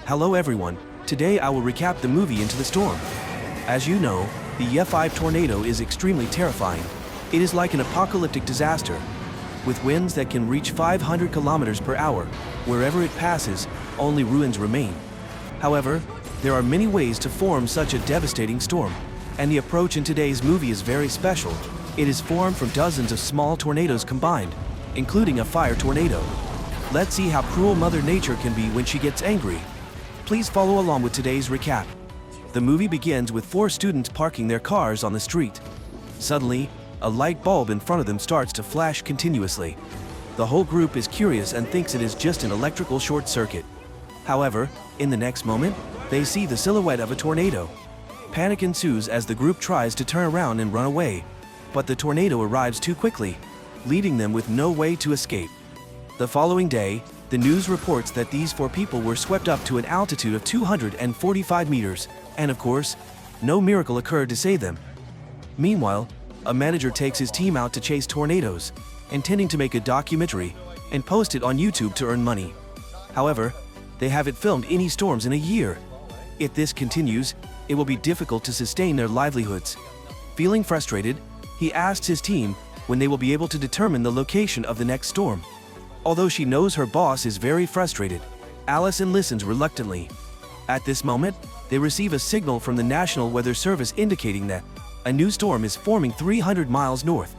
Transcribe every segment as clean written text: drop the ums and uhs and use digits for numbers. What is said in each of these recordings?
Hello everyone, today I will recap the movie Into the Storm. As you know, the F5 tornado is extremely terrifying. It is like an apocalyptic disaster, with winds that can reach 500 kilometers per hour. Wherever it passes, only ruins remain. However, there are many ways to form such a devastating storm, and the approach in today's movie is very special. It is formed from dozens of small tornadoes combined, including a fire tornado. Let's see how cruel Mother Nature can be when she gets angry. Please follow along with today's recap. The movie begins with 4 students parking their cars on the street. Suddenly, a light bulb in front of them starts to flash continuously. The whole group is curious and thinks it is just an electrical short circuit. However, in the next moment, they see the silhouette of a tornado. Panic ensues as the group tries to turn around and run away, but the tornado arrives too quickly, leaving them with no way to escape. The following day, the news reports that these 4 people were swept up to an altitude of 245 meters, and of course, no miracle occurred to save them. Meanwhile, a manager takes his team out to chase tornadoes, intending to make a documentary and post it on YouTube to earn money. However, they haven't filmed any storms in a year. If this continues, it will be difficult to sustain their livelihoods. Feeling frustrated, he asks his team when they will be able to determine the location of the next storm. Although she knows her boss is very frustrated, Allison listens reluctantly. At this moment, they receive a signal from the National Weather Service indicating that a new storm is forming 300 miles north.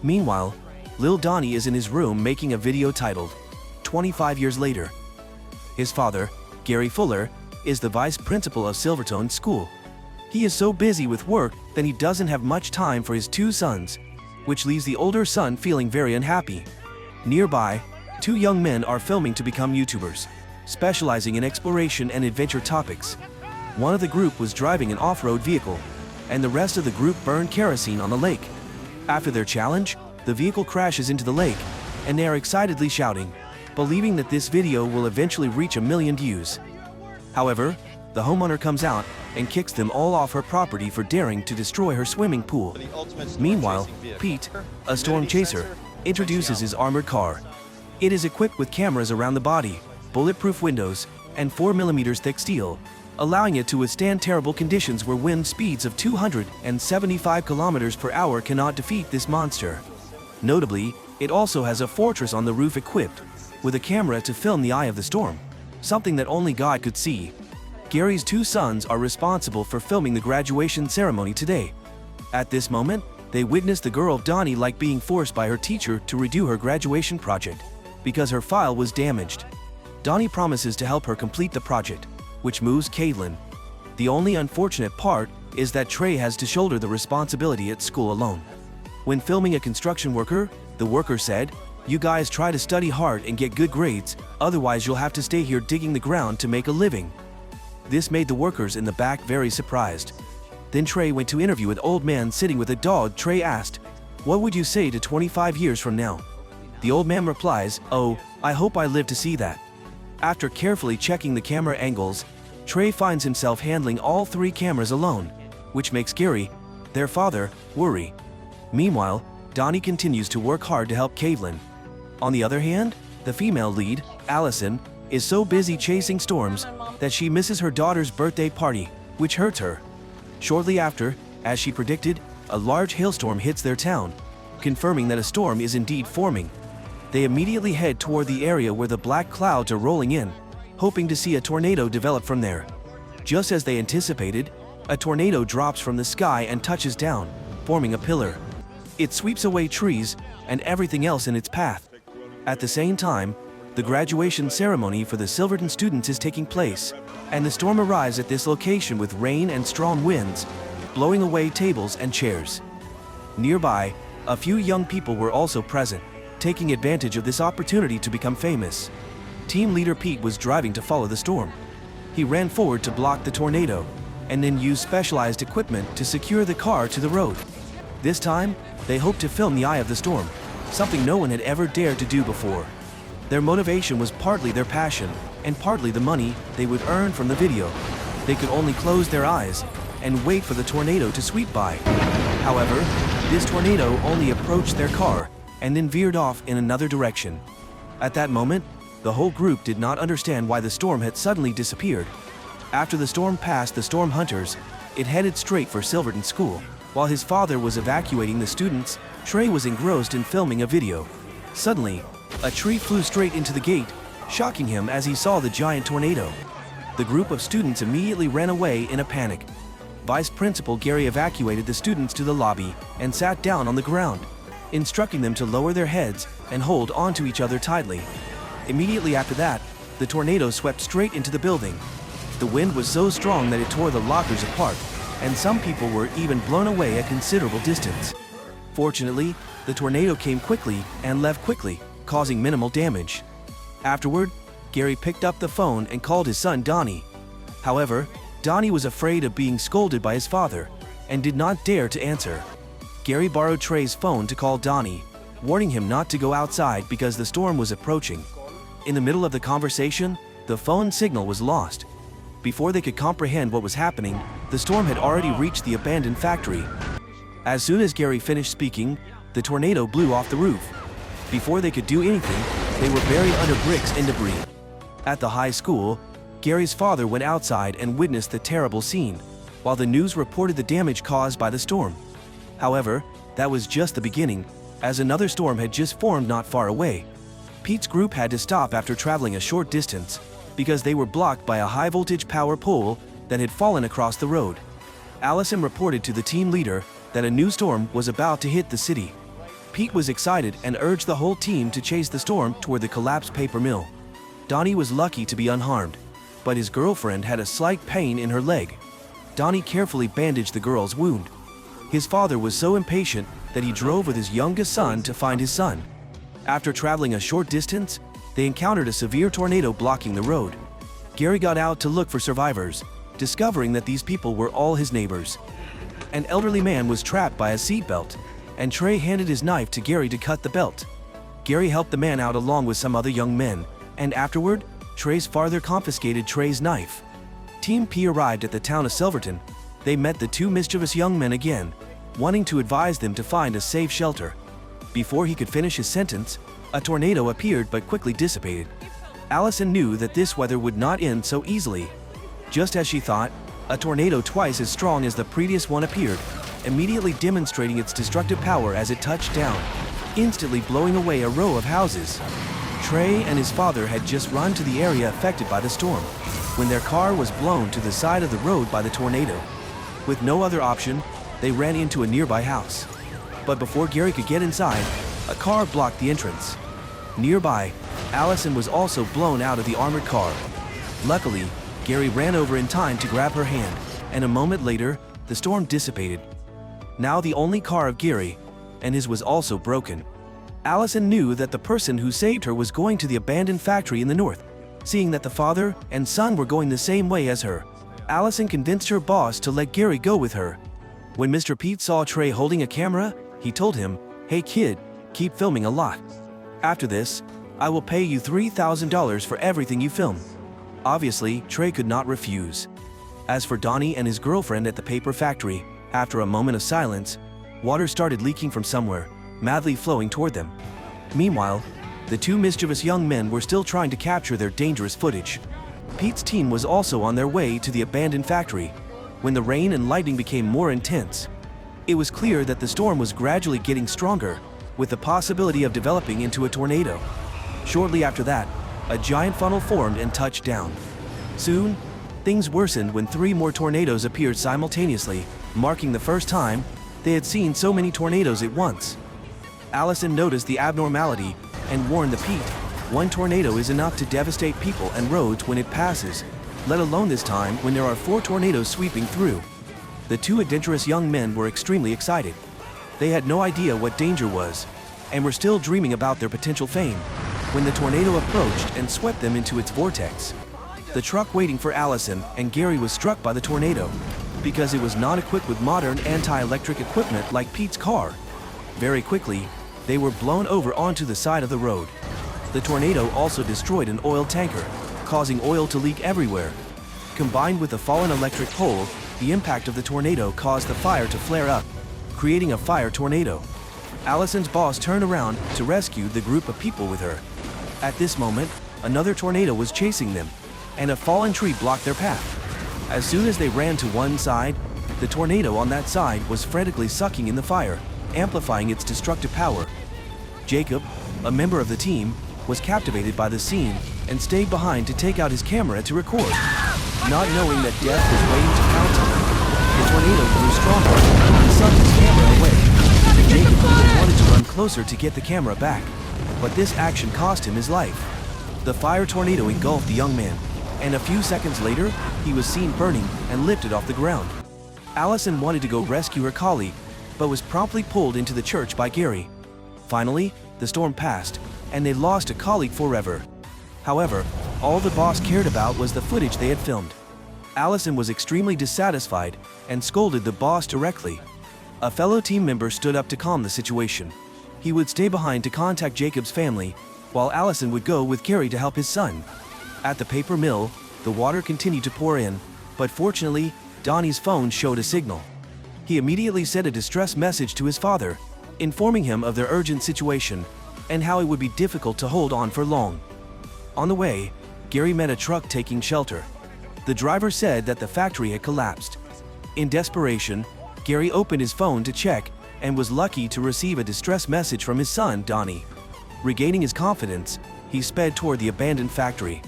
Meanwhile, Lil Donnie is in his room making a video titled 25 Years Later. His father, Gary Fuller, is the vice principal of Silverton School. He is so busy with work that he doesn't have much time for his 2 sons, which leaves the older son feeling very unhappy. Nearby, 2 young men are filming to become YouTubers, specializing in exploration and adventure topics. One of the group was driving an off-road vehicle, and the rest of the group burned kerosene on the lake. After their challenge, the vehicle crashes into the lake, and they are excitedly shouting, believing that this video will eventually reach 1 million views. However, the homeowner comes out and kicks them all off her property for daring to destroy her swimming pool. Meanwhile, Pete, a storm chaser, introduces his armored car. It is equipped with cameras around the body, bulletproof windows, and 4mm thick steel, allowing it to withstand terrible conditions where wind speeds of 275 kilometers per hour cannot defeat this monster. Notably, it also has a fortress on the roof equipped with a camera to film the eye of the storm, something that only God could see. Gary's 2 sons are responsible for filming the graduation ceremony today. At this moment, they witness the girl Donnie like being forced by her teacher to redo her graduation project because her file was damaged. Donnie promises to help her complete the project, which moves Caitlin. The only unfortunate part is that Trey has to shoulder the responsibility at school alone. When filming a construction worker, the worker said, "You guys try to study hard and get good grades, otherwise you'll have to stay here digging the ground to make a living." This made the workers in the back very surprised. Then Trey went to interview an old man sitting with a dog. Trey asked, "What would you say to 25 years from now?" The old man replies, "Oh, I hope I live to see that." After carefully checking the camera angles, Trey finds himself handling all 3 cameras alone, which makes Gary, their father, worry. Meanwhile, Donnie continues to work hard to help Caitlin. On the other hand, the female lead, Allison, is so busy chasing storms that she misses her daughter's birthday party, which hurts her. Shortly after, as she predicted, a large hailstorm hits their town, confirming that a storm is indeed forming. They immediately head toward the area where the black clouds are rolling in, hoping to see a tornado develop from there. Just as they anticipated, a tornado drops from the sky and touches down, forming a pillar. It sweeps away trees and everything else in its path. At the same time, the graduation ceremony for the Silverton students is taking place, and the storm arrives at this location with rain and strong winds, blowing away tables and chairs. Nearby, a few young people were also present, taking advantage of this opportunity to become famous. Team leader Pete was driving to follow the storm. He ran forward to block the tornado, and then used specialized equipment to secure the car to the road. This time, they hoped to film the eye of the storm, something no one had ever dared to do before. Their motivation was partly their passion, and partly the money they would earn from the video. They could only close their eyes and wait for the tornado to sweep by. However, this tornado only approached their car and then veered off in another direction. At that moment, The whole group did not understand why the storm had suddenly disappeared. After the storm passed the storm hunters, it headed straight for Silverton School. While his father was evacuating the students, Trey was engrossed in filming a video. Suddenly, a tree flew straight into the gate, shocking him as he saw the giant tornado. The group of students immediately ran away in a panic. Vice Principal Gary evacuated the students to the lobby and sat down on the ground, instructing them to lower their heads and hold onto each other tightly. Immediately after that, the tornado swept straight into the building. The wind was so strong that it tore the lockers apart, and some people were even blown away a considerable distance. Fortunately, the tornado came quickly and left quickly, causing minimal damage. Afterward, Gary picked up the phone and called his son Donnie. However, Donnie was afraid of being scolded by his father and did not dare to answer. Gary borrowed Trey's phone to call Donnie, warning him not to go outside because the storm was approaching. In the middle of the conversation, the phone signal was lost. Before they could comprehend what was happening, the storm had already reached the abandoned factory. As soon as Gary finished speaking, the tornado blew off the roof. Before they could do anything, they were buried under bricks and debris. At the high school, Gary's father went outside and witnessed the terrible scene, while the news reported the damage caused by the storm. However, that was just the beginning, as another storm had just formed not far away. Pete's group had to stop after traveling a short distance because they were blocked by a high-voltage power pole that had fallen across the road. Allison reported to the team leader that a new storm was about to hit the city. Pete was excited and urged the whole team to chase the storm toward the collapsed paper mill. Donnie was lucky to be unharmed, but his girlfriend had a slight pain in her leg. Donnie carefully bandaged the girl's wound. His father was so impatient that he drove with his youngest son to find his son. After traveling a short distance, they encountered a severe tornado blocking the road. Gary got out to look for survivors, discovering that these people were all his neighbors. An elderly man was trapped by a seatbelt, and Trey handed his knife to Gary to cut the belt. Gary helped the man out along with some other young men, and afterward, Trey's father confiscated Trey's knife. Team P arrived at the town of Silverton. They met the two mischievous young men again, wanting to advise them to find a safe shelter. Before he could finish his sentence, a tornado appeared but quickly dissipated. Allison knew that this weather would not end so easily. Just as she thought, a tornado twice as strong as the previous one appeared, immediately demonstrating its destructive power as it touched down, instantly blowing away a row of houses. Trey and his father had just run to the area affected by the storm, when their car was blown to the side of the road by the tornado. With no other option, they ran into a nearby house. But before Gary could get inside, a car blocked the entrance. Nearby, Allison was also blown out of the armored car. Luckily, Gary ran over in time to grab her hand, and a moment later, the storm dissipated. Now the only car of Gary, and his was also broken. Allison knew that the person who saved her was going to the abandoned factory in the north. Seeing that the father and son were going the same way as her, Allison convinced her boss to let Gary go with her. When Mr. Pete saw Trey holding a camera, he told him, "Hey kid, keep filming a lot. After this, I will pay you $3,000 for everything you film." Obviously, Trey could not refuse. As for Donnie and his girlfriend at the paper factory, after a moment of silence, water started leaking from somewhere, madly flowing toward them. Meanwhile, the two mischievous young men were still trying to capture their dangerous footage. Pete's team was also on their way to the abandoned factory, when the rain and lightning became more intense. It was clear that the storm was gradually getting stronger, with the possibility of developing into a tornado. Shortly after that, a giant funnel formed and touched down. Soon, things worsened when 3 more tornadoes appeared simultaneously, marking the first time they had seen so many tornadoes at once. Allison noticed the abnormality and warned the Pete, "One tornado is enough to devastate people and roads when it passes, let alone this time when there are 4 tornadoes sweeping through." The two adventurous young men were extremely excited. They had no idea what danger was, and were still dreaming about their potential fame, when the tornado approached and swept them into its vortex. The truck waiting for Allison and Gary was struck by the tornado, because it was not equipped with modern anti-electric equipment like Pete's car. Very quickly, they were blown over onto the side of the road. The tornado also destroyed an oil tanker, causing oil to leak everywhere. Combined with the fallen electric pole, the impact of the tornado caused the fire to flare up, creating a fire tornado. Allison's boss turned around to rescue the group of people with her. At this moment, another tornado was chasing them, and a fallen tree blocked their path. As soon as they ran to one side, the tornado on that side was frantically sucking in the fire, amplifying its destructive power. Jacob, a member of the team, was captivated by the scene and stayed behind to take out his camera to record. Not knowing that death was waiting to pounce on him, the tornado grew stronger and sucked his camera away. Jacob even wanted to run closer to get the camera back, but this action cost him his life. The fire tornado engulfed the young man, and a few seconds later, he was seen burning and lifted off the ground. Allison wanted to go rescue her colleague, but was promptly pulled into the church by Gary. Finally, the storm passed, and they lost a colleague forever. However, all the boss cared about was the footage they had filmed. Allison was extremely dissatisfied and scolded the boss directly. A fellow team member stood up to calm the situation. He would stay behind to contact Jacob's family, while Allison would go with Gary to help his son. At the paper mill, the water continued to pour in, but fortunately, Donnie's phone showed a signal. He immediately sent a distress message to his father, informing him of their urgent situation and how it would be difficult to hold on for long. On the way, Gary met a truck taking shelter. The driver said that the factory had collapsed. In desperation, Gary opened his phone to check and was lucky to receive a distress message from his son, Donnie. Regaining his confidence, he sped toward the abandoned factory.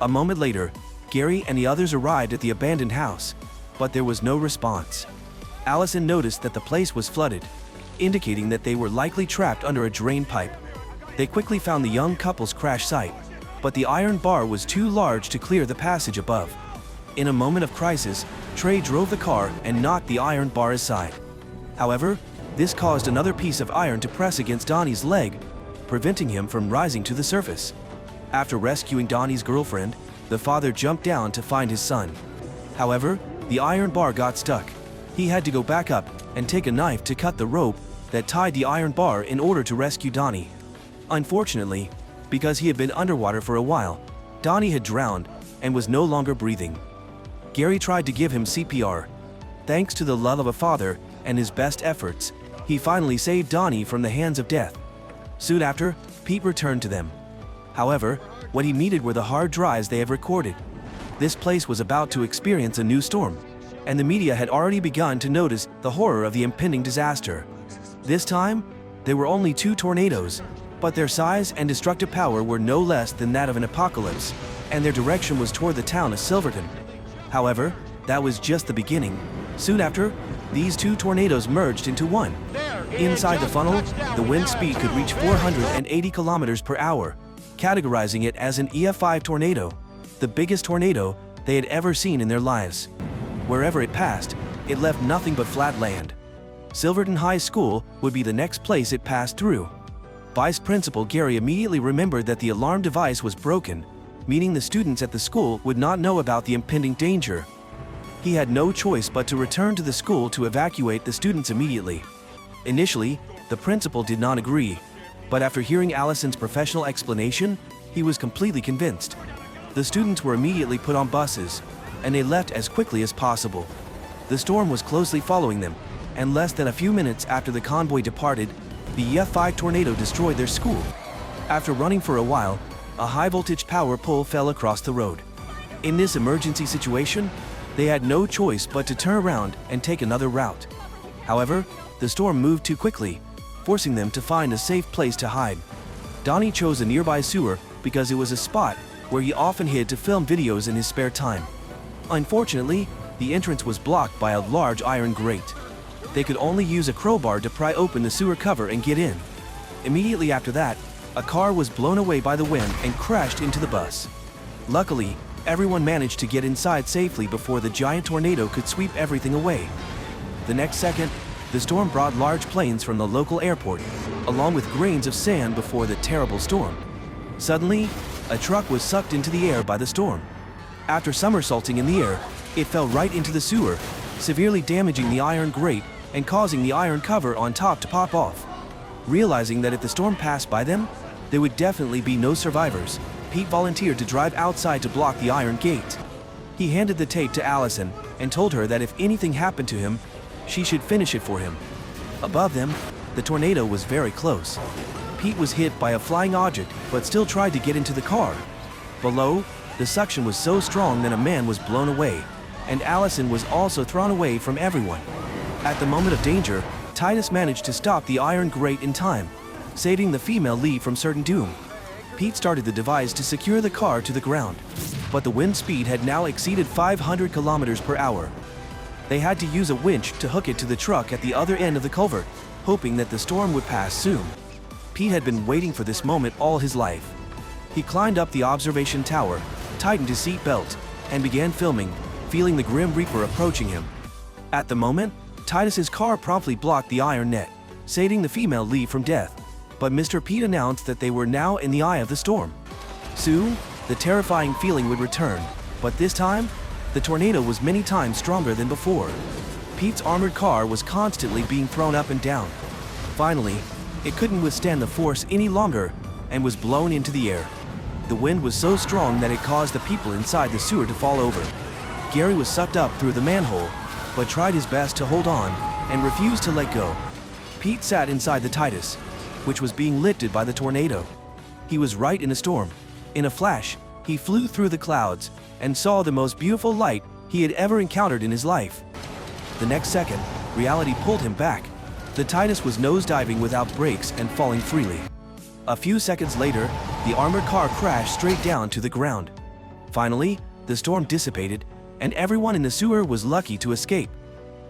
A moment later, Gary and the others arrived at the abandoned house, but there was no response. Allison noticed that the place was flooded, indicating that they were likely trapped under a drain pipe. They quickly found the young couple's crash site, but the iron bar was too large to clear the passage above. In a moment of crisis, Trey drove the car and knocked the iron bar aside. However, this caused another piece of iron to press against Donnie's leg, preventing him from rising to the surface. After rescuing Donnie's girlfriend, the father jumped down to find his son. However, the iron bar got stuck. He had to go back up and take a knife to cut the rope that tied the iron bar in order to rescue Donnie. Unfortunately, because he had been underwater for a while, Donnie had drowned and was no longer breathing. Gary tried to give him CPR. Thanks to the love of a father and his best efforts, he finally saved Donnie from the hands of death. Soon after, Pete returned to them. However, what he needed were the hard drives they have recorded. This place was about to experience a new storm, and the media had already begun to notice the horror of the impending disaster. This time, there were only 2 tornadoes, but their size and destructive power were no less than that of an apocalypse, and their direction was toward the town of Silverton. However, that was just the beginning. Soon after, these 2 tornadoes merged into one. Inside the funnel, the wind speed could reach 480 kilometers per hour, categorizing it as an EF5 tornado, the biggest tornado they had ever seen in their lives. Wherever it passed, it left nothing but flat land. Silverton High School would be the next place it passed through. Vice Principal Gary immediately remembered that the alarm device was broken, meaning the students at the school would not know about the impending danger. He had no choice but to return to the school to evacuate the students immediately. Initially, the principal did not agree, but after hearing Allison's professional explanation, he was completely convinced. The students were immediately put on buses, and they left as quickly as possible. The storm was closely following them, and less than a few minutes after the convoy departed, the EF5 tornado destroyed their school. After running for a while, a high-voltage power pole fell across the road. In this emergency situation, they had no choice but to turn around and take another route. However, the storm moved too quickly, forcing them to find a safe place to hide. Donnie chose a nearby sewer because it was a spot where he often hid to film videos in his spare time. Unfortunately, the entrance was blocked by a large iron grate. They could only use a crowbar to pry open the sewer cover and get in. Immediately after that, a car was blown away by the wind and crashed into the bus. Luckily, everyone managed to get inside safely before the giant tornado could sweep everything away. The next second, the storm brought large planes from the local airport, along with grains of sand before the terrible storm. Suddenly, a truck was sucked into the air by the storm. After somersaulting in the air, it fell right into the sewer, severely damaging the iron grate and causing the iron cover on top to pop off. Realizing that if the storm passed by them, there would definitely be no survivors, Pete volunteered to drive outside to block the iron gate. He handed the tape to Allison and told her that if anything happened to him, she should finish it for him. Above them, the tornado was very close. Pete was hit by a flying object but still tried to get into the car. Below, the suction was so strong that a man was blown away, and Allison was also thrown away from everyone. At the moment of danger, Titus managed to stop the iron grate in time, saving the female lead from certain doom. Pete started the device to secure the car to the ground, but the wind speed had now exceeded 500 kilometers per hour. They had to use a winch to hook it to the truck at the other end of the culvert, hoping that the storm would pass soon. Pete had been waiting for this moment all his life. He climbed up the observation tower, tightened his seat belt, and began filming, feeling the Grim Reaper approaching him. At the moment, Titus's car promptly blocked the iron net, saving the female lead from death. But Mr. Pete announced that they were now in the eye of the storm. Soon, the terrifying feeling would return, but this time, the tornado was many times stronger than before. Pete's armored car was constantly being thrown up and down. Finally, it couldn't withstand the force any longer and was blown into the air. The wind was so strong that it caused the people inside the sewer to fall over. Gary was sucked up through the manhole, but tried his best to hold on and refused to let go. Pete sat inside the Titus, which was being lifted by the tornado. He was right in a storm. In a flash, he flew through the clouds and saw the most beautiful light he had ever encountered in his life. The next second, reality pulled him back. The Titus was nosediving without brakes and falling freely. A few seconds later, the armored car crashed straight down to the ground. Finally, the storm dissipated, and everyone in the sewer was lucky to escape.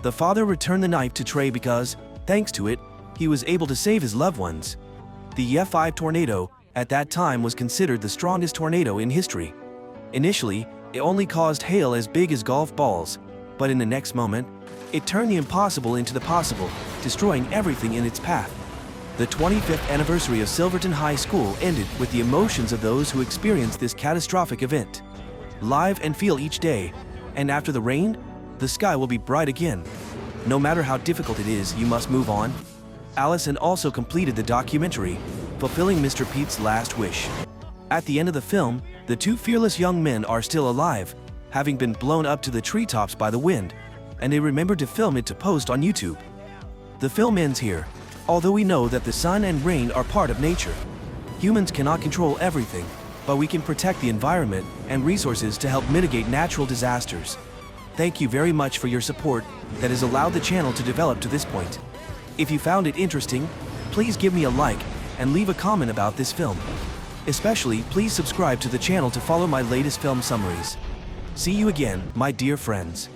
The father returned the knife to Trey because, thanks to it, he was able to save his loved ones. The F5 tornado, at that time, was considered the strongest tornado in history. Initially, it only caused hail as big as golf balls, but in the next moment, it turned the impossible into the possible, destroying everything in its path. The 25th anniversary of Silverton High School ended with the emotions of those who experienced this catastrophic event. Live and feel each day, and after the rain, the sky will be bright again. No matter how difficult it is, you must move on. Allison also completed the documentary, fulfilling Mr. Pete's last wish. At the end of the film, the two fearless young men are still alive, having been blown up to the treetops by the wind, and they remembered to film it to post on YouTube. The film ends here, although we know that the sun and rain are part of nature. Humans cannot control everything, but we can protect the environment and resources to help mitigate natural disasters. Thank you very much for your support that has allowed the channel to develop to this point. If you found it interesting, please give me a like and leave a comment about this film. Especially, please subscribe to the channel to follow my latest film summaries. See you again, my dear friends.